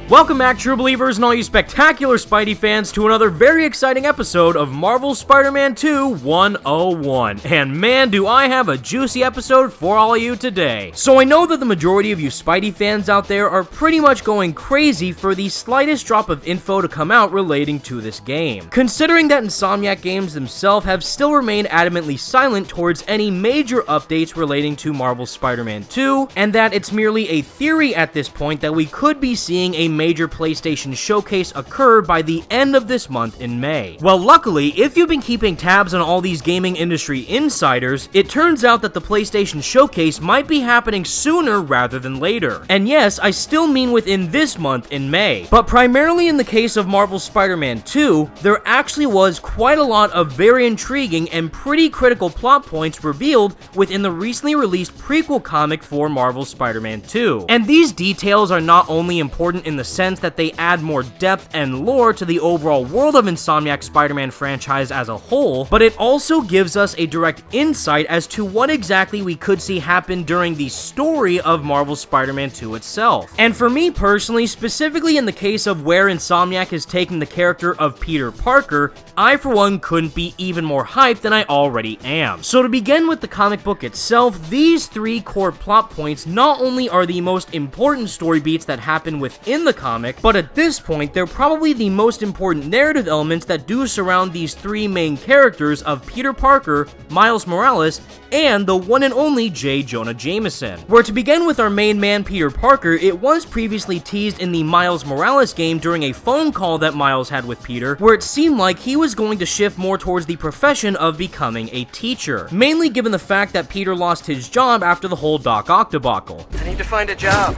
Welcome back, true believers and all you spectacular Spidey fans, to another very exciting episode of Marvel's Spider-Man 2 101. And man, do I have a juicy episode for all of you today. So I know that the majority of you Spidey fans out there are pretty much going crazy for the slightest drop of info to come out relating to this game, considering that Insomniac games themselves have still remained adamantly silent towards any major updates relating to Marvel's Spider-Man 2, and that it's merely a theory at this point that we could be seeing a major PlayStation showcase occur by the end of this month in May. Well, luckily, if you've been keeping tabs on all these gaming industry insiders, it turns out that the PlayStation showcase might be happening sooner rather than later. And yes, I still mean within this month in May. But primarily in the case of Marvel's Spider-Man 2, there actually was quite a lot of very intriguing and pretty critical plot points revealed within the recently released prequel comic for Marvel's Spider-Man 2. And these details are not only important in the sense that they add more depth and lore to the overall world of Insomniac's Spider-Man franchise as a whole, but it also gives us a direct insight as to what exactly we could see happen during the story of Marvel's Spider-Man 2 itself. And for me personally, specifically in the case of where Insomniac is taking the character of Peter Parker, I for one couldn't be even more hyped than I already am. So to begin with the comic book itself, these three core plot points not only are the most important story beats that happen within the comic, but at this point, they're probably the most important narrative elements that do surround these three main characters of Peter Parker, Miles Morales, and the one and only J. Jonah Jameson. Where to begin with our main man Peter Parker, it was previously teased in the Miles Morales game during a phone call that Miles had with Peter, where it seemed like he was going to shift more towards the profession of becoming a teacher, mainly given the fact that Peter lost his job after the whole Doc Ock debacle. I need to find a job.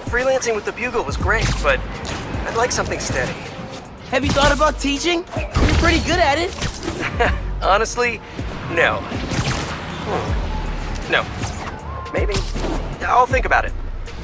Freelancing with the Bugle was great, but I'd like something steady. Have you thought about teaching? You're pretty good at it. Honestly, no. No. Maybe. I'll think about it.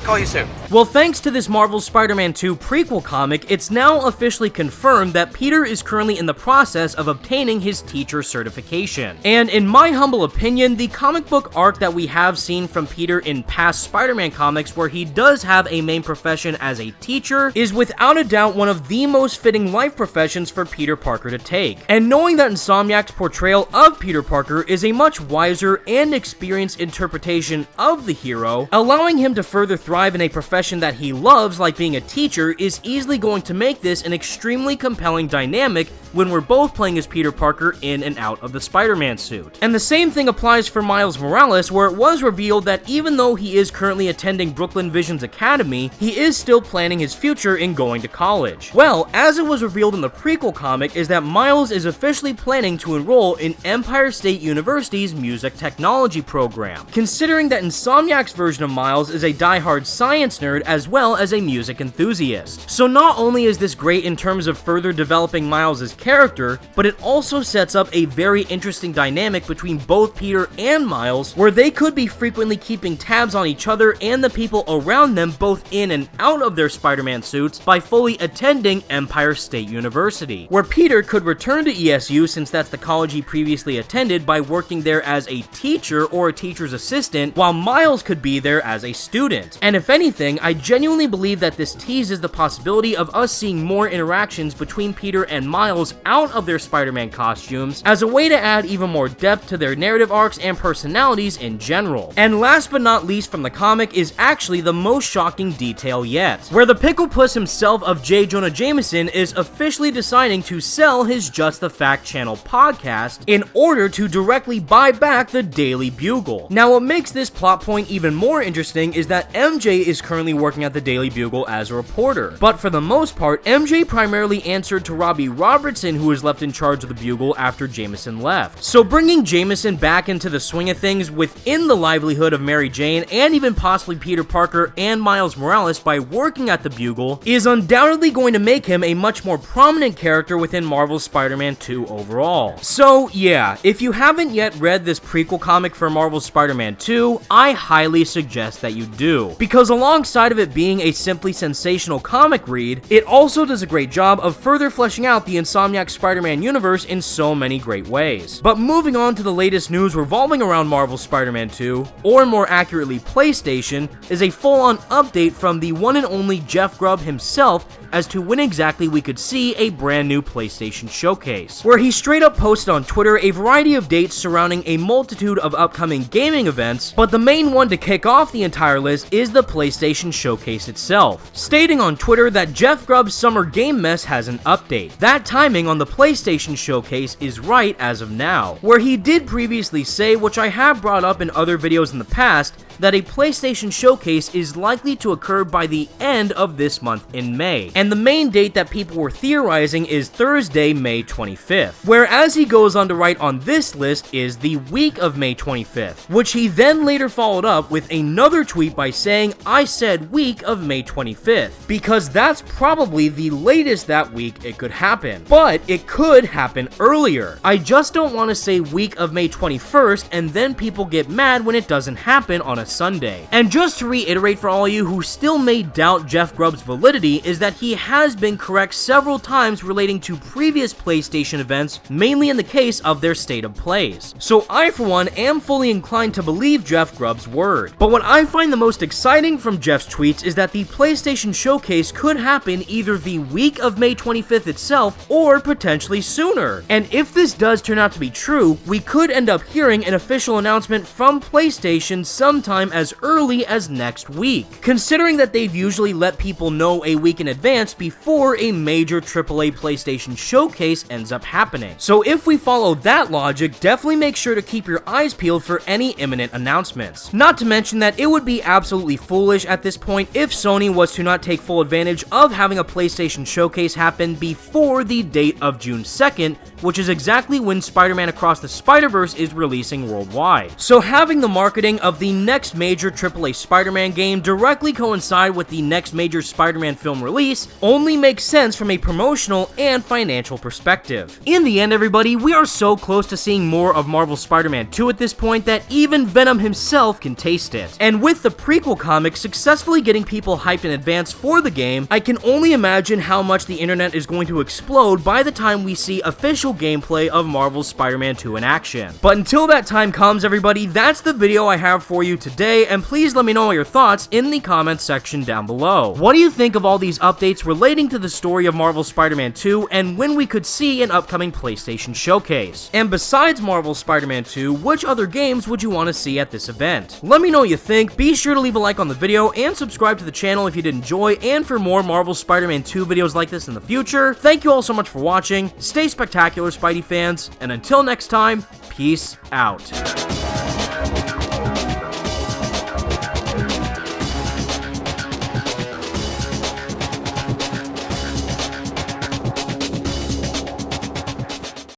Call you soon. Well, thanks to this Marvel's Spider-Man 2 prequel comic, it's now officially confirmed that Peter is currently in the process of obtaining his teacher certification. And in my humble opinion, the comic book arc that we have seen from Peter in past Spider-Man comics where he does have a main profession as a teacher is without a doubt one of the most fitting life professions for Peter Parker to take. And knowing that Insomniac's portrayal of Peter Parker is a much wiser and experienced interpretation of the hero, allowing him to further thrive in a profession that he loves, like being a teacher, is easily going to make this an extremely compelling dynamic when we're both playing as Peter Parker in and out of the Spider-Man suit. And the same thing applies for Miles Morales, where it was revealed that even though he is currently attending Brooklyn Vision's Academy, he is still planning his future in going to college. Well, as it was revealed in the prequel comic, is that Miles is officially planning to enroll in Empire State University's music technology program, considering that Insomniac's version of Miles is a diehard science nerd as well as a music enthusiast. So not only is this great in terms of further developing Miles' character, but it also sets up a very interesting dynamic between both Peter and Miles, where they could be frequently keeping tabs on each other and the people around them both in and out of their Spider-Man suits by fully attending Empire State University, where Peter could return to ESU since that's the college he previously attended by working there as a teacher or a teacher's assistant, while Miles could be there as a student. And if anything, I genuinely believe that this teases the possibility of us seeing more interactions between Peter and Miles out of their Spider-Man costumes as a way to add even more depth to their narrative arcs and personalities in general. And last but not least from the comic is actually the most shocking detail yet, where the Pickle Puss himself of J. Jonah Jameson is officially deciding to sell his Just the Fact channel podcast in order to directly buy back the Daily Bugle. Now what makes this plot point even more interesting is that MJ is currently working at the Daily Bugle as a reporter, but for the most part, MJ primarily answered to Robbie Robertson, who was left in charge of the Bugle after Jameson left. So bringing Jameson back into the swing of things within the livelihood of Mary Jane and even possibly Peter Parker and Miles Morales by working at the Bugle is undoubtedly going to make him a much more prominent character within Marvel's Spider-Man 2 overall. So yeah, if you haven't yet read this prequel comic for Marvel's Spider-Man 2, I highly suggest that you do, because alongside outside of it being a simply sensational comic read, it also does a great job of further fleshing out the Insomniac Spider-Man universe in so many great ways. But moving on to the latest news revolving around Marvel's Spider-Man 2, or more accurately PlayStation, is a full-on update from the one and only Jeff Grubb himself as to when exactly we could see a brand new PlayStation showcase, where he straight up posted on Twitter a variety of dates surrounding a multitude of upcoming gaming events, but the main one to kick off the entire list is the PlayStation showcase itself, stating on Twitter that Jeff Grubb's Summer Game Mess has an update. That timing on the PlayStation showcase is right as of now, where he did previously say, which I have brought up in other videos in the past, that a PlayStation showcase is likely to occur by the end of this month in May, and the main date that people were theorizing is Thursday, May 25th, where as he goes on to write on this list is the week of May 25th, which he then later followed up with another tweet by saying, "I said week of May 25th, because that's probably the latest that week it could happen, but it could happen earlier. I just don't want to say week of May 21st and then people get mad when it doesn't happen on a Sunday." And just to reiterate for all of you who still may doubt Jeff Grubb's validity, is that he has been correct several times relating to previous PlayStation events, mainly in the case of their state of plays. So I for one am fully inclined to believe Jeff Grubb's word. But what I find the most exciting from Jeff's tweets is that the PlayStation showcase could happen either the week of May 25th itself or potentially sooner. And if this does turn out to be true, we could end up hearing an official announcement from PlayStation sometime as early as next week, considering that they've usually let people know a week in advance before a major AAA PlayStation showcase ends up happening. So if we follow that logic, definitely make sure to keep your eyes peeled for any imminent announcements. Not to mention that it would be absolutely foolish at this point if Sony was to not take full advantage of having a PlayStation showcase happen before the date of June 2nd, which is exactly when Spider-Man Across the Spider-Verse is releasing worldwide. So having the marketing of the next major AAA Spider-Man game directly coincide with the next major Spider-Man film release only makes sense from a promotional and financial perspective. In the end, everybody, we are so close to seeing more of Marvel's Spider-Man 2 at this point that even Venom himself can taste it. And with the prequel comic successfully getting people hyped in advance for the game, I can only imagine how much the internet is going to explode by the time we see official gameplay of Marvel's Spider-Man 2 in action. But until that time comes, everybody, that's the video I have for you today, and please let me know your thoughts in the comments section down below. What do you think of all these updates relating to the story of Marvel's Spider-Man 2 and when we could see an upcoming PlayStation showcase? And besides Marvel's Spider-Man 2, which other games would you want to see at this event? Let me know what you think. Be sure to leave a like on the video and subscribe to the channel if you did enjoy, and for more Marvel Spider-Man 2 videos like this in the future. Thank you all so much for watching. Stay spectacular, Spidey fans, and until next time, peace out.